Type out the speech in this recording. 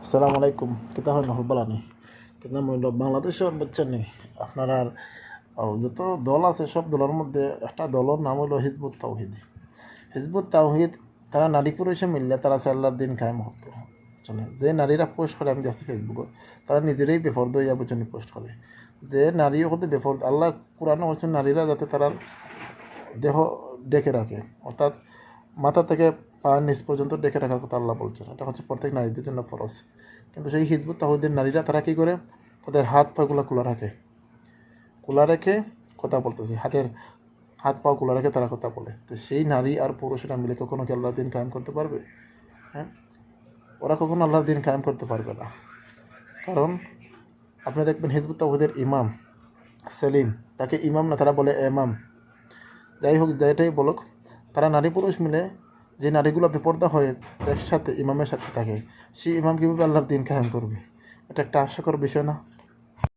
আসসালামু আলাইকুম কিতা হয় নহল বালানি কিন্তু বাংলাদেশের বুঝছেন নি আপনার আর যত দল আছে সব দলের মধ্যে একটা দলের নাম হলো হিজবুত তাওহিদ। হিজবুত তাওহিদ তারা নারী পুরুষে মিললে তারা আল্লাহর দিন কায়েম হতো বুঝছেন। যে নারীরা পোস্ট করে আমি দেখছি ফেসবুকে, তারা নিজেরাই বেফর্দ হইয়া বুঝছেন পোস্ট করে যে নারীও হতে বেফর্দ। আল্লাহ কোরআন হচ্ছেন নারীরা যাতে তারা দেহ ডেকে রাখে, অর্থাৎ মাথা থেকে পা নিচ পর্যন্ত ডেকে রাখার কথা আল্লাহ বলছেন। এটা হচ্ছে প্রত্যেক নারীদের জন্য ফরজ। কিন্তু সেই হিজবুত তাওহীদের নারীরা তারা কী করে, তাদের হাত পাগুলো খোলা রেখে কথা বলতেছে, হাত পা খোলা রেখে তারা কথা বলে। তো সেই নারী আর পুরুষেরা মিলে কখনো কি আল্লাহর দিন কায়েম করতে পারবে? হ্যাঁ, ওরা কখনো আল্লাহর দিন কায়েম করতে পারবে না। কারণ আপনি দেখবেন হিজবুত তাওহীদের ইমাম সেলিম, তাকে ইমাম না, তারা বলে এমাম। যাই হোক, যেটাই বলুক, তারা নারী পুরুষ মিলে যে নারীগুলো বেপর্দা হয়ে একসাথে ইমামের সাথে থাকে, সেই ইমাম কীভাবে আল্লাহর দিন কায়েম করবে? এটা একটা হাস্যকর বিষয় না?